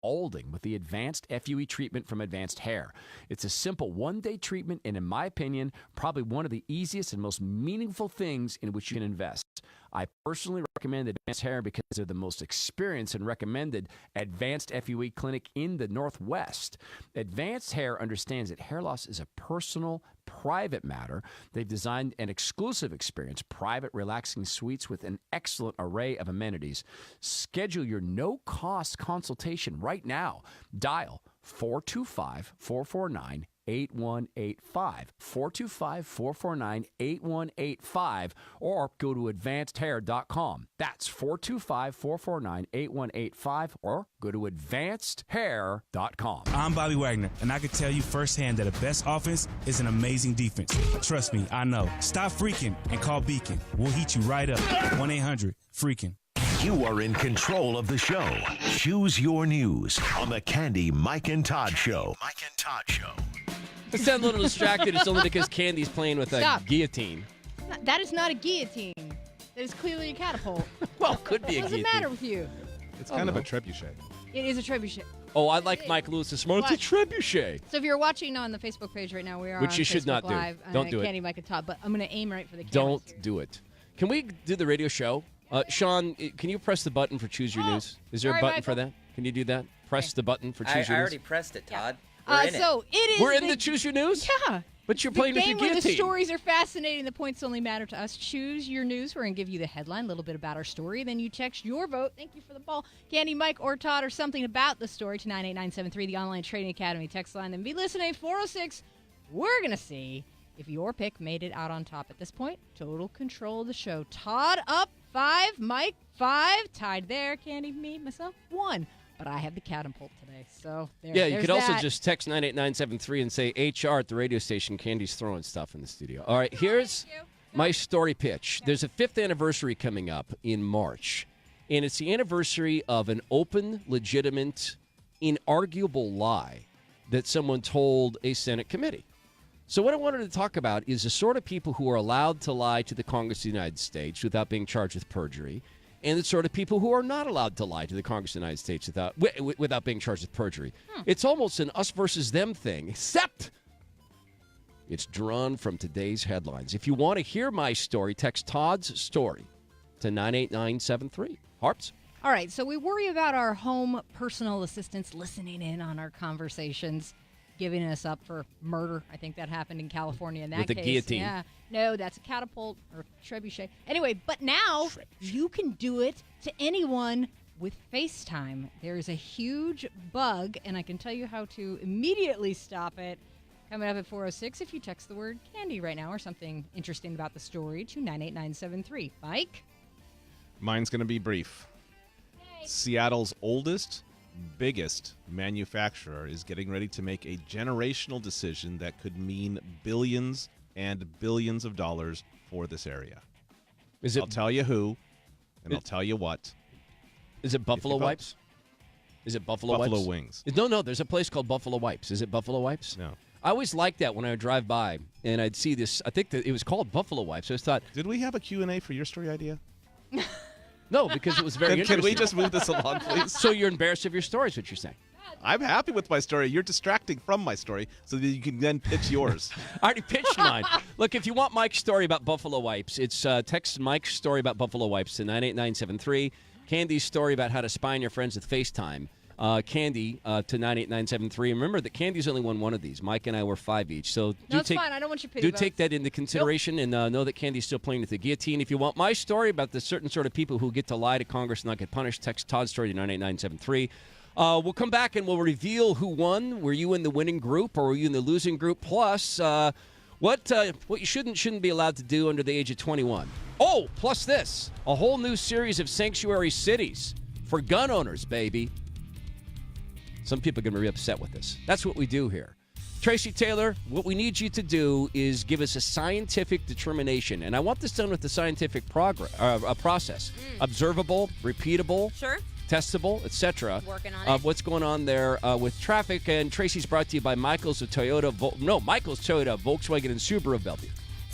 balding with the advanced FUE treatment from Advanced Hair. It's a simple one-day treatment and, in my opinion, probably one of the easiest and most meaningful things in which you can invest. I personally recommend Advanced Hair because they're the most experienced and recommended advanced FUE clinic in the Northwest. Advanced Hair understands that hair loss is a personal, private matter. They've designed an exclusive experience, private, relaxing suites with an excellent array of amenities. Schedule your no-cost consultation right now. Dial 425-449-8185. 425-449-8185, or go to advancedhair.com. That's 425-449-8185, or go to advancedhair.com. I'm Bobby Wagner, and I can tell you firsthand that a best offense is an amazing defense. Trust me, I know. Stop freaking and call Beacon. We'll heat you right up. 1-800-FREAKIN'. You are in control of the show. Choose your news on the Candy, Mike, and Todd Show. Mike and Todd Show. I sound a little distracted. It's only because Candy's playing with a guillotine. That is not a guillotine. That is clearly a catapult. Well, could be a What guillotine. does the matter with you? It's kind of a trebuchet. It is a trebuchet. Oh, I like Mike Lewis this morning. It's a trebuchet. So if you're watching on the Facebook page right now, we are Which on you should Facebook not do. Live. Don't do it. Candy, Mike, and Todd, but I'm going to aim right for the cameras Don't here. do it. Can we do the radio show? Sean, can you press the button for Choose Your News? Is there a sorry, button Michael. for that? Can you do that? Press the button for Choose I Your News. already pressed it, Todd. So it is. We're in the Choose Your News? Yeah. But you're The playing with game your where the guillotine. stories are fascinating. The points only matter to us. Choose your news. We're going to give you the headline, a little bit about our story. Then you text your vote. Thank you for the ball. Candy, Mike, or Todd, or something about the story to 98973, the Online Trading Academy text line. Then be listening, 406. We're going to see if your pick made it out on top at this point. Total control of the show. Todd up 5, Mike 5, tied there. Candy, me, myself 1. But I have the catapult today, so you could also that. just text 98973 and say HR at the radio station. Candy's throwing stuff in the studio. All right, here's my story pitch. There's a 5th anniversary coming up in March, and it's the anniversary of an open, legitimate, inarguable lie that someone told a Senate committee. So what I wanted to talk about is the sort of people who are allowed to lie to the Congress of the United States without being charged with perjury, and the sort of people who are not allowed to lie to the Congress of the United States without being charged with perjury. It's almost an us versus them thing, except it's drawn from today's headlines. If you want to hear my story, text Todd's story to 98973. Harps? All right, so we worry about our home personal assistants listening in on our conversations, giving us up for murder. I think that happened in California in that With case. a guillotine. Yeah. No, that's a catapult or trebuchet. Anyway, but now you can do it to anyone with FaceTime. There's a huge bug, and I can tell you how to immediately stop it. Coming up at 406 if you text the word candy right now or something interesting about the story to 98973. Mike? Mine's going to be brief. Seattle's oldest, biggest manufacturer is getting ready to make a generational decision that could mean billions and billions of dollars for this area. I'll tell you who, and I'll tell you what. Is it Buffalo Wipes? Is it Buffalo Wipes? Buffalo Wings. No, there's a place called Buffalo Wipes. Is it Buffalo Wipes? No. I always liked that when I would drive by, and I'd see this. I think that it was called Buffalo Wipes. I just thought, Did we have a Q&A for your story idea? no, because it was very interesting. Can we just move this along, please? So you're embarrassed of your story is what you're saying. I'm happy with my story. You're distracting from my story so that you can then pitch yours. I already pitched mine. Look, if you want Mike's story about Buffalo Wipes, it's text Mike's story about Buffalo Wipes to 98973. Candy's story about how to spy on your friends with FaceTime. Candy to 98973. And remember that Candy's only won one of these. Mike and I were 5 each. So It's fine. I don't want you pity do votes. take that into consideration and know that Candy's still playing with the guillotine. If you want my story about the certain sort of people who get to lie to Congress and not get punished, text Todd's story to 98973. We'll come back and we'll reveal who won. Were you in the winning group or were you in the losing group? Plus, what you shouldn't be allowed to do under the age of 21. Oh, plus this, a whole new series of sanctuary cities for gun owners, baby. Some people are going to be upset with this. That's what we do here. Tracy Taylor, what we need you to do is give us a scientific determination. And I want this done with the scientific process. Observable, repeatable, Sure. testable, etc. Working on Of what's going on there with traffic. And Tracy's brought to you by Michael's Toyota, Volkswagen, and Subaru of Bellevue.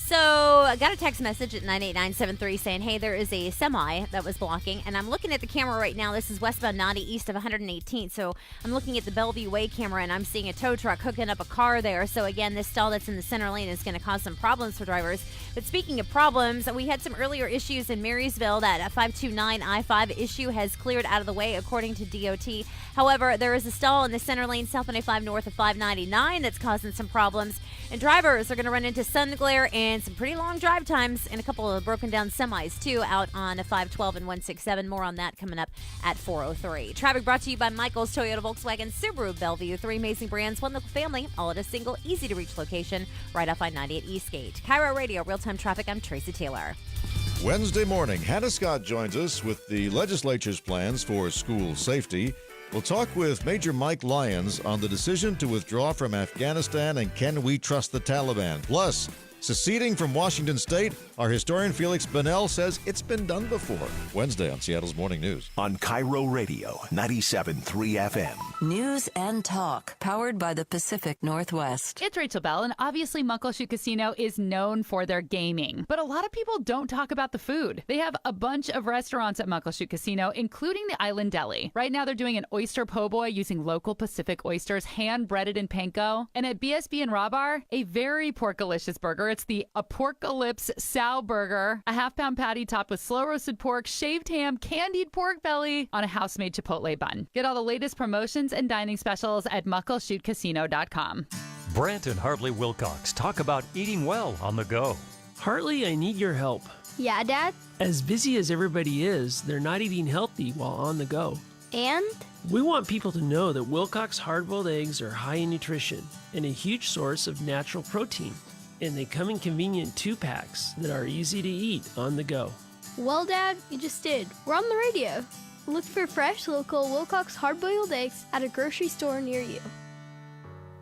So I got a text message at 98973 saying, hey, there is a semi that was blocking. And I'm looking at the camera right now. This is westbound 90 east of 118th. So I'm looking at the Bellevue Way camera, and I'm seeing a tow truck hooking up a car there. So again, this stall that's in the center lane is going to cause some problems for drivers. But speaking of problems, we had some earlier issues in Marysville. That 529 I-5 issue has cleared out of the way, according to DOT. However, there is a stall in the center lane, South 95 north of 599, that's causing some problems. And drivers are going to run into sun glare and some pretty long drive times, and a couple of broken down semis, too, out on 512 and 167. More on that coming up at 4:03. Traffic brought to you by Michael's Toyota, Volkswagen, Subaru, Bellevue. 3 amazing brands, 1 local family, all at a single, easy-to-reach location right off I-90 at Eastgate. KIRO Radio, real-time traffic. I'm Tracy Taylor. Wednesday morning, Hannah Scott joins us with the legislature's plans for school safety. We'll talk with Major Mike Lyons on the decision to withdraw from Afghanistan and can we trust the Taliban. Plus, seceding from Washington State, our historian Felix Bonnell says it's been done before. Wednesday on Seattle's Morning News. On KIRO Radio, 97.3 FM. News and talk, powered by the Pacific Northwest. It's Rachel Bell, and obviously Muckleshoot Casino is known for their gaming. But a lot of people don't talk about the food. They have a bunch of restaurants at Muckleshoot Casino, including the Island Deli. Right now they're doing an oyster po' boy using local Pacific oysters, hand-breaded in panko. And at BSB and Raw Bar, a very porkalicious burger. It's the Aporcalypse Sow Burger, a half-pound patty topped with slow-roasted pork, shaved ham, candied pork belly on a house-made chipotle bun. Get all the latest promotions and dining specials at muckleshootcasino.com. Brant and Hartley Wilcox talk about eating well on the go. Hartley, I need your help. Yeah, Dad? As busy as everybody is, they're not eating healthy while on the go. And? We want people to know that Wilcox hard-boiled eggs are high in nutrition and a huge source of natural protein. And they come in convenient 2-packs that are easy to eat on the go. Well, Dad, you just did. We're on the radio. Look for fresh, local Wilcox hard-boiled eggs at a grocery store near you.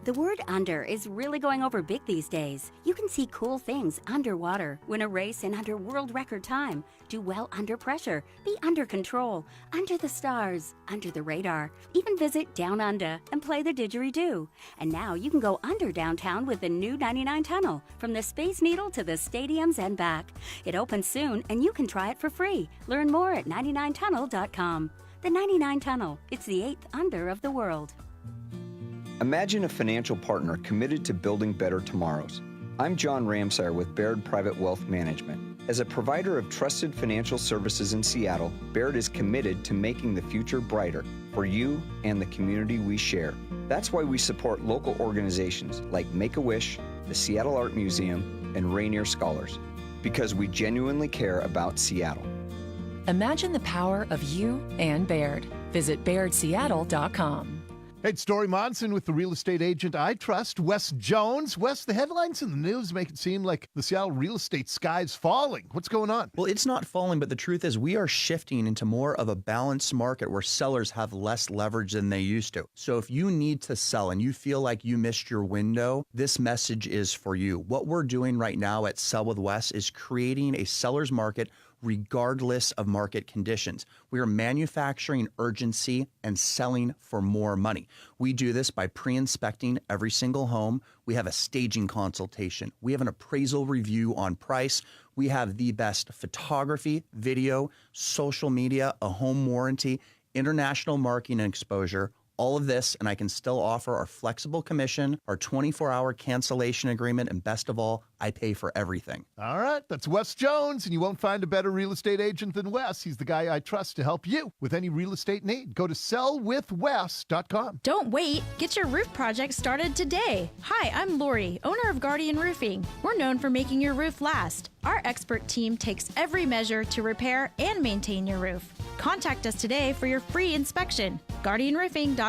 The word under is really going over big these days. You can see cool things underwater, win a race in under world record time, do well under pressure, be under control, under the stars, under the radar, even visit Down Under and play the didgeridoo. And now you can go under downtown with the new 99 Tunnel, from the Space Needle to the stadiums and back. It opens soon and you can try it for free. Learn more at 99tunnel.com. The 99 Tunnel, it's the 8th under of the world. Imagine a financial partner committed to building better tomorrows. I'm John Ramsire with Baird Private Wealth Management. As a provider of trusted financial services in Seattle, Baird is committed to making the future brighter for you and the community we share. That's why we support local organizations like Make-A-Wish, the Seattle Art Museum, and Rainier Scholars, because we genuinely care about Seattle. Imagine the power of you and Baird. Visit BairdSeattle.com. Hey, it's Dory Monson with the real estate agent I trust, Wes Jones. Wes, the headlines in the news make it seem like the Seattle real estate sky's falling. What's going on? Well, it's not falling, but the truth is we are shifting into more of a balanced market where sellers have less leverage than they used to. So if you need to sell and you feel like you missed your window, this message is for you. What we're doing right now at Sell with Wes is creating a seller's market regardless of market conditions. We are manufacturing urgency and selling for more money. We do this by pre-inspecting every single home. We have a staging consultation. We have an appraisal review on price. We have the best photography, video, social media, a home warranty, international marketing and exposure. All of this, and I can still offer our flexible commission, our 24-hour cancellation agreement, and best of all, I pay for everything. All right, that's Wes Jones, and you won't find a better real estate agent than Wes. He's the guy I trust to help you with any real estate need. Go to sellwithwes.com. Don't wait. Get your roof project started today. Hi, I'm Lori, owner of Guardian Roofing. We're known for making your roof last. Our expert team takes every measure to repair and maintain your roof. Contact us today for your free inspection. GuardianRoofing.com.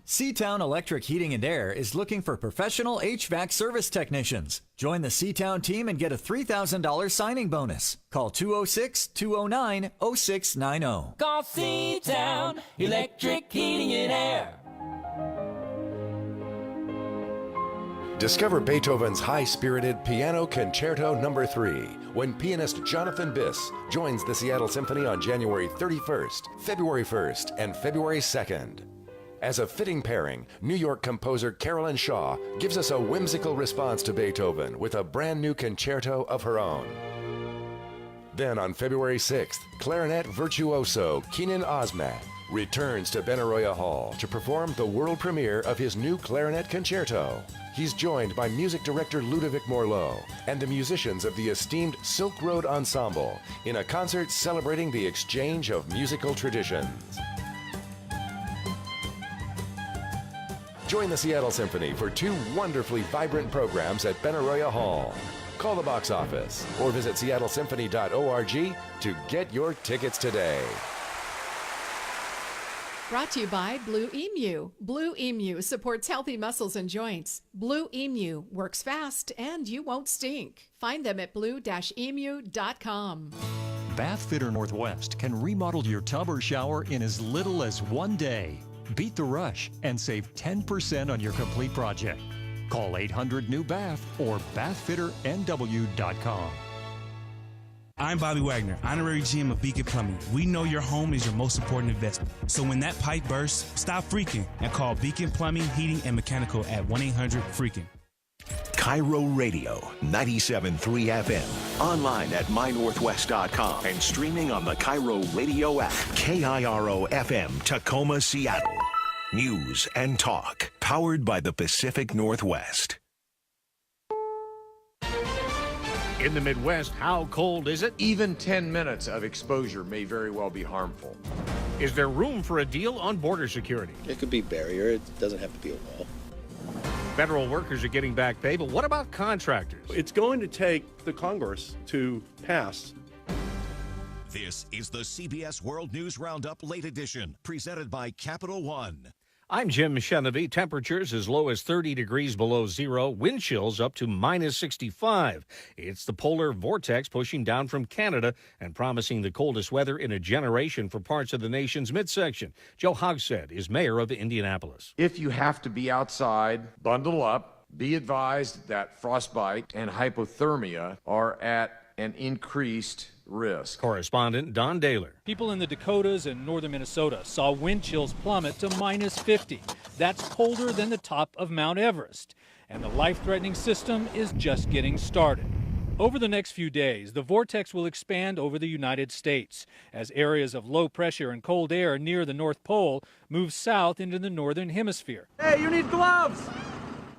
Seatown Electric Heating and Air is looking for professional HVAC service technicians. Join the Seatown team and get a $3,000 signing bonus. Call 206-209-0690. Call Seatown Electric Heating and Air. Discover Beethoven's high-spirited Piano Concerto No. 3 when pianist Jonathan Biss joins the Seattle Symphony on January 31st, February 1st, and February 2nd. As a fitting pairing, New York composer Carolyn Shaw gives us a whimsical response to Beethoven with a brand new concerto of her own. Then on February 6th, clarinet virtuoso Keenan Osmat returns to Benaroya Hall to perform the world premiere of his new clarinet concerto. He's joined by music director Ludovic Morlot and the musicians of the esteemed Silk Road Ensemble in a concert celebrating the exchange of musical traditions. Join the Seattle Symphony for 2 wonderfully vibrant programs at Benaroya Hall. Call the box office or visit seattlesymphony.org to get your tickets today. Brought to you by Blue Emu. Blue Emu supports healthy muscles and joints. Blue Emu works fast and you won't stink. Find them at blue-emu.com. Bath Fitter Northwest can remodel your tub or shower in as little as 1 day. Beat the rush and save 10% on your complete project. Call 800-NEW-BATH or bathfitternw.com. I'm Bobby Wagner, honorary GM of Beacon Plumbing. We know your home is your most important investment. So when that pipe bursts, stop freaking and call Beacon Plumbing, Heating, and Mechanical at 1-800-FREAKIN'. KIRO Radio, 97.3 FM. Online at mynorthwest.com and streaming on the KIRO Radio app. KIRO FM, Tacoma, Seattle. News and talk, powered by the Pacific Northwest. In the Midwest, how cold is it? Even 10 minutes of exposure may very well be harmful. Is there room for a deal on border security? It could be barrier. It doesn't have to be a wall. Federal workers are getting back pay, but what about contractors? It's going to take the Congress to pass. This is the CBS World News Roundup Late Edition, presented by Capital One. I'm Jim Chenevy. Temperatures as low as 30 degrees below zero. Wind chills up to minus 65. It's the polar vortex pushing down from Canada and promising the coldest weather in a generation for parts of the nation's midsection. Joe Hogsett is mayor of Indianapolis. If you have to be outside, bundle up. Be advised that frostbite and hypothermia are at an increased risk. Correspondent Don Daler. People in the Dakotas and northern Minnesota saw wind chills plummet to minus 50. That's colder than the top of Mount Everest. And the life-threatening system is just getting started. Over the next few days, the vortex will expand over the United States as areas of low pressure and cold air near the North Pole move south into the northern hemisphere. Hey, you need gloves!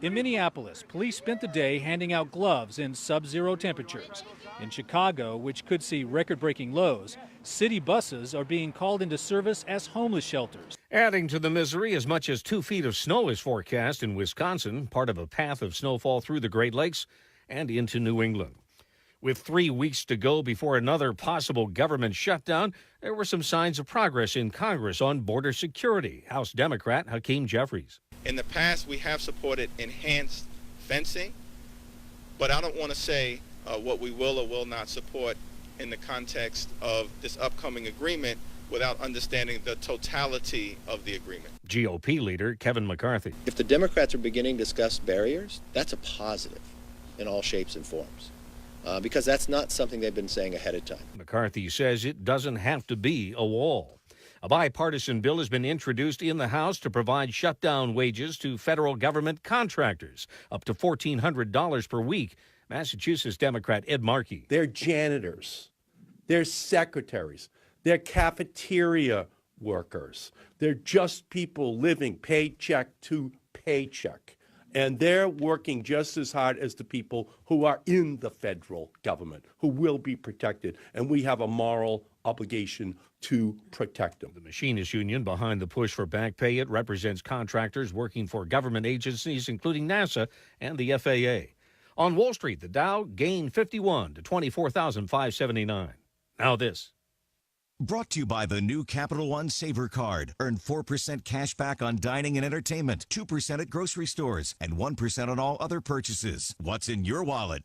In Minneapolis, police spent the day handing out gloves in sub-zero temperatures. In Chicago, which could see record-breaking lows, city buses are being called into service as homeless shelters. Adding to the misery, as much as 2 feet of snow is forecast in Wisconsin, part of a path of snowfall through the Great Lakes and into New England. With 3 weeks to go before another possible government shutdown, there were some signs of progress in Congress on border security. House Democrat Hakeem Jeffries. In the past, we have supported enhanced fencing, but I don't want to say what we will or will not support in the context of this upcoming agreement without understanding the totality of the agreement. GOP leader Kevin McCarthy. If the Democrats are beginning to discuss barriers, that's a positive in all shapes and forms, because that's not something they've been saying ahead of time. McCarthy says it doesn't have to be a wall. A bipartisan bill has been introduced in the House to provide shutdown wages to federal government contractors, up to $1,400 per week. Massachusetts Democrat Ed Markey. They're janitors. They're secretaries. They're cafeteria workers. They're just people living paycheck to paycheck. And they're working just as hard as the people who are in the federal government, who will be protected. And we have a moral obligation to protect them. The Machinists Union behind the push for back pay. It represents contractors working for government agencies, including NASA and the FAA. On Wall Street, the Dow gained 51 to 24,579. Now this. Brought to you by the new Capital One Saver Card. Earn 4% cash back on dining and entertainment, 2% at grocery stores, and 1% on all other purchases. What's in your wallet?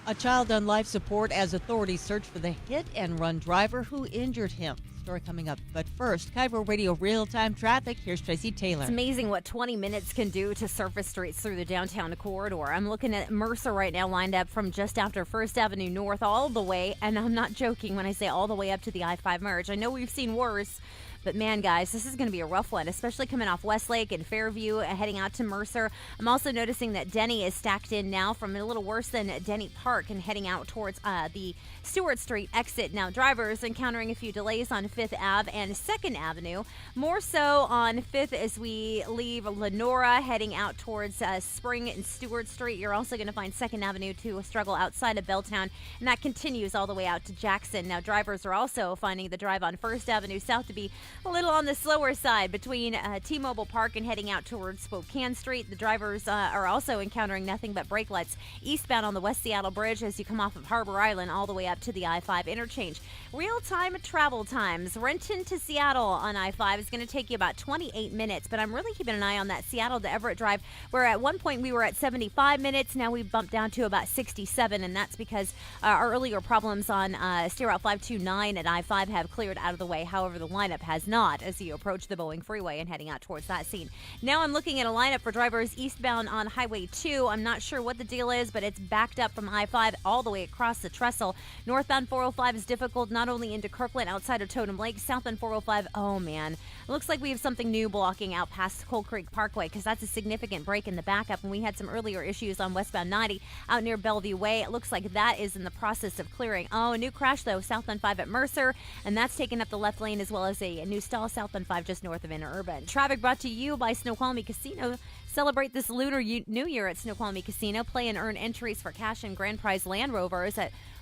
A child on life support as authorities search for the hit-and-run driver who injured him. Story coming up. But first, KIRO Radio real-time traffic. Here's Tracy Taylor. It's amazing what 20 minutes can do to surface streets through the downtown corridor. I'm looking at Mercer right now, lined up from just after 1st Avenue North all the way, and I'm not joking when I say all the way up to the I-5 merge. I know we've seen worse, But man, guys, this is going to be a rough one, especially coming off Westlake and Fairview and heading out to Mercer. I'm also noticing that Denny is stacked in now from a little worse than Denny Park and heading out towards the Stewart Street exit. Now, drivers encountering a few delays on 5th Ave and 2nd Avenue. More so on 5th as we leave Lenora heading out towards Spring and Stewart Street. You're also going to find 2nd Avenue to struggle outside of Belltown, and that continues all the way out to Jackson. Now, drivers are also finding the drive on 1st Avenue South to be a little on the slower side between T-Mobile Park and heading out towards Spokane Street. The drivers are also encountering nothing but brake lights eastbound on the West Seattle Bridge as you come off of Harbor Island all the way up to the I-5 interchange. Real-time travel times. Renton to Seattle on I-5 is going to take you about 28 minutes, but I'm really keeping an eye on that Seattle to Everett drive, where at one point we were at 75 minutes. Now we've bumped down to about 67, and that's because our earlier problems on State Route 529 at I-5 have cleared out of the way. However, the lineup has not as you approach the Boeing Freeway and heading out towards that scene. Now I'm looking at a lineup for drivers eastbound on Highway 2. I'm not sure what the deal is, but it's backed up from I-5 all the way across the trestle. Northbound 405 is difficult, not only into Kirkland outside of Totem Lake. Southbound 405, oh man. It looks like we have something new blocking out past Coal Creek Parkway because that's a significant break in the backup. And we had some earlier issues on westbound 90 out near Bellevue Way. It looks like that is in the process of clearing. Oh, a new crash though, southbound 5 at Mercer, and that's taking up the left lane, as well as a new stall southbound 5 just north of Interurban. Traffic brought to you by Snoqualmie Casino. Celebrate this Lunar New Year at Snoqualmie Casino. Play and earn entries for cash and grand prize Land Rovers.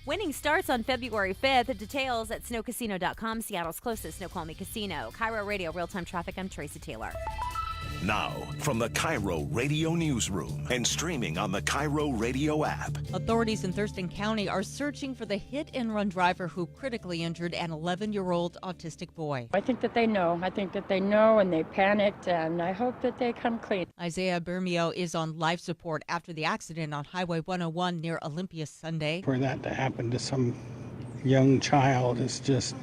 Winning starts on February 5th. Details at snowcasino.com, Seattle's closest Snoqualmie Casino. KIRO Radio, real-time traffic. I'm Tracy Taylor. Now, from the KIRO Radio Newsroom and streaming on the KIRO Radio app. Authorities in Thurston County are searching for the hit-and-run driver who critically injured an 11-year-old autistic boy. I think that they know. And they panicked, and I hope that they come clean. Isaiah Bermeo is on life support after the accident on Highway 101 near Olympia Sunday. For that to happen to some young child is just...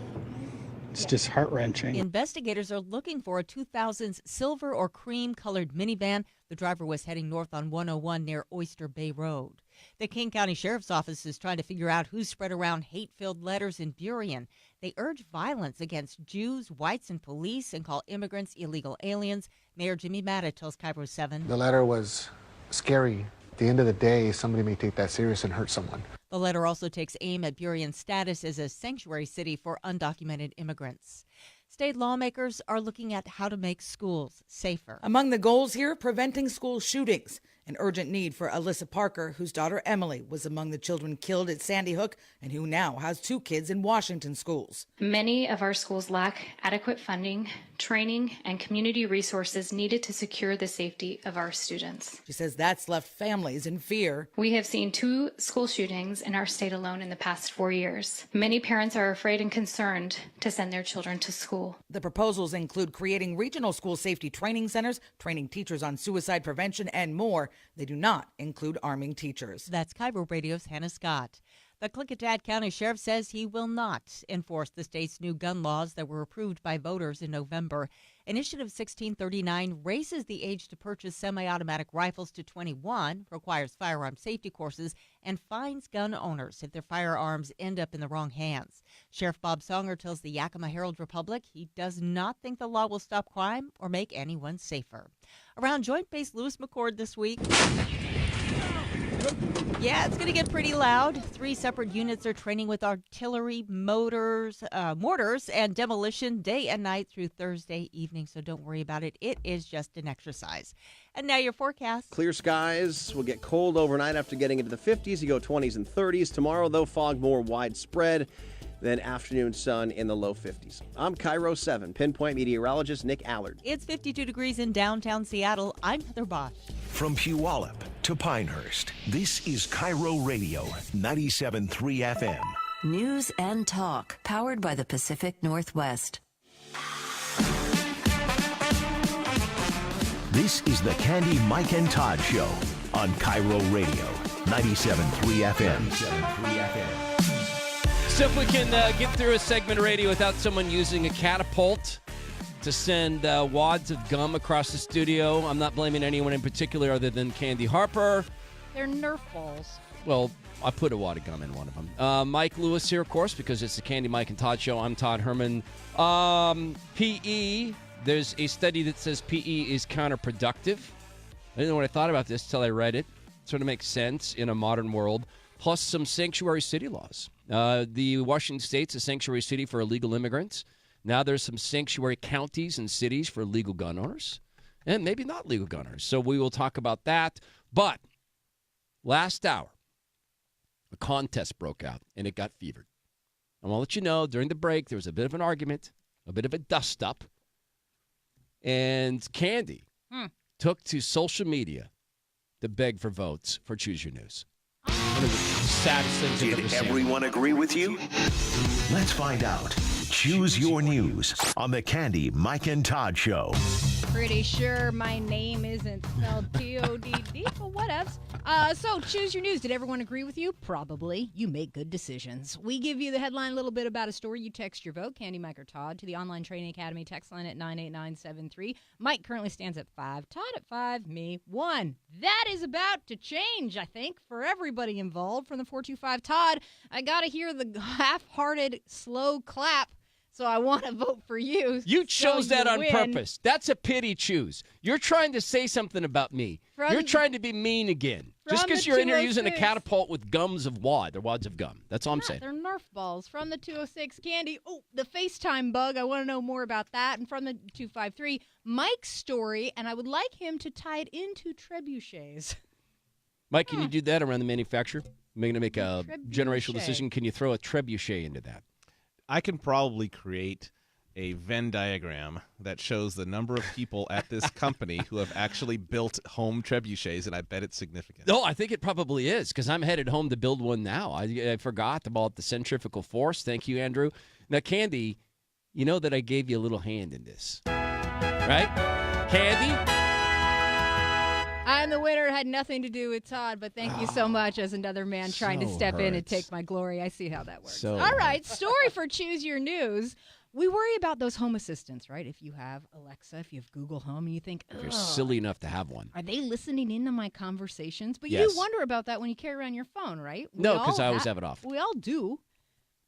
It's just heart-wrenching. Investigators are looking for a 2000s silver or cream colored minivan. The driver was heading north on 101 near Oyster Bay Road. The King County Sheriff's Office is trying to figure out who spread around hate-filled letters in Burien. They urge violence against Jews, whites, and police and call immigrants illegal aliens. Mayor Jimmy Matta tells KIRO 7. The letter was scary. At the end of the day, somebody may take that serious and hurt someone. The letter also takes aim at Burien's status as a sanctuary city for undocumented immigrants. State lawmakers are looking at how to make schools safer. Among the goals here, preventing school shootings. An urgent need for Alyssa Parker, whose daughter Emily was among the children killed at Sandy Hook and who now has 2 kids in Washington schools. Many of our schools lack adequate funding, training, and community resources needed to secure the safety of our students. She says that's left families in fear. We have seen 2 school shootings in our state alone in the past 4 years. Many parents are afraid and concerned to send their children to school. The proposals include creating regional school safety training centers, training teachers on suicide prevention, and more. They do not include arming teachers. That's KIRO Radio's Hannah Scott. The Klickitat County Sheriff says he will not enforce the state's new gun laws that were approved by voters in November. Initiative 1639 raises the age to purchase semi-automatic rifles to 21, requires firearm safety courses, and fines gun owners if their firearms end up in the wrong hands. Sheriff Bob Songer tells the Yakima Herald-Republic he does not think the law will stop crime or make anyone safer. Around Joint Base Lewis McChord this week. Yeah, it's going to get pretty loud. 3 separate units are training with artillery, mortars, and demolition day and night through Thursday evening, so don't worry about it. It is just an exercise. And now your forecast. Clear skies. Will get cold overnight after getting into the 50s. You go 20s and 30s. Tomorrow, though, fog more widespread. Then afternoon sun in the low 50s. I'm KIRO 7, Pinpoint meteorologist Nick Allard. It's 52 degrees in downtown Seattle. I'm Heather Bosch. From Puyallup to Pinehurst, this is KIRO Radio, 97.3 FM. News and talk, powered by the Pacific Northwest. This is the Candy, Mike, and Todd Show on KIRO Radio, 97.3 FM. 97.3 FM. So if we can get through a segment of radio without someone using a catapult to send wads of gum across the studio, I'm not blaming anyone in particular other than Candy Harper. They're Nerf balls. Well, I put a wad of gum in one of them. Mike Lewis here, of course, because it's the Candy, Mike, and Todd show. I'm Todd Herman. PE, there's a study that says PE is counterproductive. I didn't know what I thought about this until I read it. It sort of makes sense in a modern world. Plus some sanctuary city laws. The Washington State's a sanctuary city for illegal immigrants. Now there's some sanctuary counties and cities for legal gun owners. And maybe not legal gun owners. So we will talk about that. But last hour, a contest broke out, and it got fevered. I want to let you know, during the break, there was a bit of an argument, a bit of a dust-up. And Candy took to social media to beg for votes for Choose Your News. One of the saddest things I've ever seen. Did everyone agree with you? Let's find out. Choose Your News on the Candy, Mike, and Todd Show. Pretty sure my name isn't spelled T-O-D-D, but whatevs. So, Choose Your News. Did everyone agree with you? Probably. You make good decisions. We give you the headline, a little bit about a story. You text your vote, Candy, Mike, or Todd, to the Online Training Academy text line at 98973. Mike currently stands at 5, Todd at 5, me 1. That is about to change, I think, for everybody involved. From the 425 Todd, I got to hear the half-hearted, slow clap. So I want to vote for you. You chose that on win. purpose. That's a pity choose. You're trying to say something about me. You're trying to be mean again. Just because you're in here using a catapult with gums of wad or wads of gum. That's all I'm saying. They're Nerf balls. From the 206 Candy. Oh, the FaceTime bug. I want to know more about that. And from the 253, Mike's story. And I would like him to tie it into trebuchets. Mike, can you do that around the manufacturer? I'm going to make a generational decision. Can you throw a trebuchet into that? I can probably create a Venn diagram that shows the number of people at this company who have actually built home trebuchets, and I bet it's significant. No, I think it probably is, because I'm headed home to build one now. I forgot about the centrifugal force. Thank you, Andrew. Now, Candy, you know that I gave you a little hand in this, right? Candy? I'm the winner. It had nothing to do with Todd, but thank you so much as another man trying to step in and take my glory. I see how that works. All right, story for Choose Your News. We worry about those home assistants, right? If you have Alexa, if you have Google Home, and you think, if you're silly enough to have one. Are they listening into my conversations? But Yes. you do wonder about that when you carry around your phone, right? No, because I always have it off. We all do.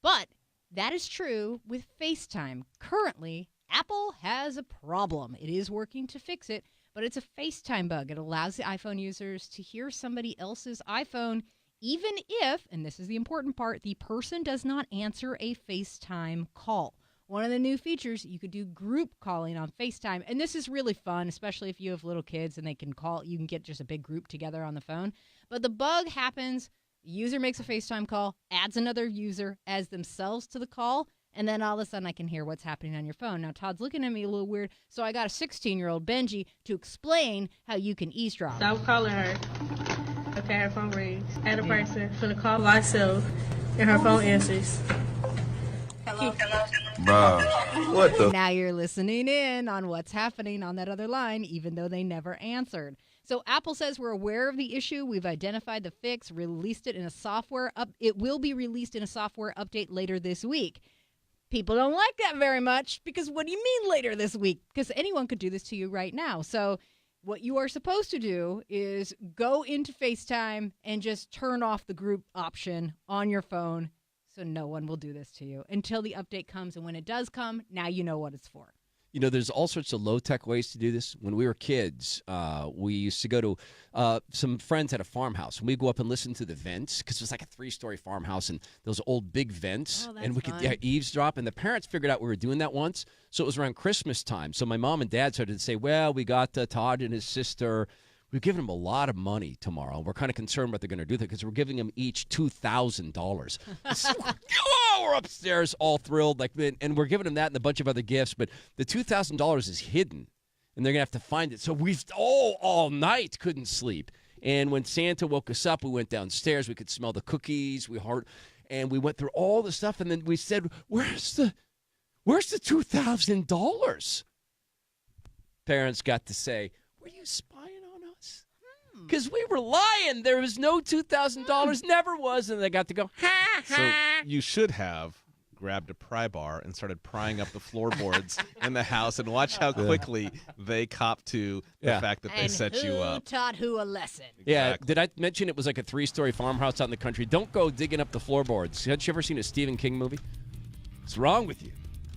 But that is true with FaceTime. Currently, Apple has a problem. It is working to fix it. But it's a FaceTime bug. It allows the iPhone users to hear somebody else's iPhone, even if, and this is the important part, the person does not answer a FaceTime call. One of the new features, you could do group calling on FaceTime. And this is really fun, especially if you have little kids and they can call. You can get just a big group together on the phone. But the bug happens, the user makes a FaceTime call, adds another user, adds themselves to the call, and then all of a sudden I can hear what's happening on your phone. Now, Todd's looking at me a little weird, so I got a 16-year-old Benji to explain how you can eavesdrop. So I was calling her. Okay, her phone rings. Add a person for the call myself, and her phone answers. Hello. Bruh, what the? Now you're listening in on what's happening on that other line, even though they never answered. So Apple says we're aware of the issue. We've identified the fix, released it in a software It will be released in a software update later this week. People don't like that very much because what do you mean later this week? Because anyone could do this to you right now. So what you are supposed to do is go into FaceTime and just turn off the group option on your phone so no one will do this to you until the update comes. And when it does come, now you know what it's for. You know, there's all sorts of low-tech ways to do this. When we were kids, we used to go to some friends at a farmhouse, and we'd go up and listen to the vents because it was like a 3-story farmhouse and those old big vents, and we could eavesdrop. And the parents figured out we were doing that once, so it was around Christmas time. So my mom and dad started to say, well, we got Todd and his sister. We've given them a lot of money tomorrow. We're kind of concerned what they're going to do because we're giving them each $2,000. Oh, we're upstairs all thrilled, and we're giving them that and a bunch of other gifts. But the $2,000 is hidden, and they're going to have to find it. So we've all night couldn't sleep. And when Santa woke us up, we went downstairs. We could smell the cookies. And we went through all the stuff, and then we said, "Where's the $2,000?" Parents got to say, "Were you spying on us?" Because we were lying. There was no $2,000. Never was. And they got to go, ha, ha. So you should have grabbed a pry bar and started prying up the floorboards in the house, and watch how quickly they cop to the fact that they set you up. Taught who a lesson? Yeah, did I mention it was like a 3-story farmhouse out in the country? Don't go digging up the floorboards. Had you ever seen a Stephen King movie? What's wrong with you?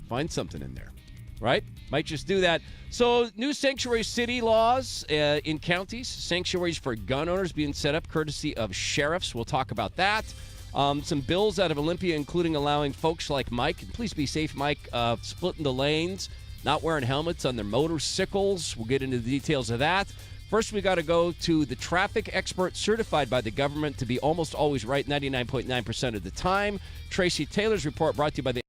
Find something in there, right? Might just do that. So, new sanctuary city laws in counties. Sanctuaries for gun owners being set up courtesy of sheriffs. We'll talk about that. Some bills out of Olympia, including allowing folks like Mike, please be safe, Mike, splitting the lanes, not wearing helmets on their motorcycles. We'll get into the details of that. First, we got to go to the traffic expert certified by the government to be almost always right 99.9% of the time. Tracy Taylor's report brought to you by the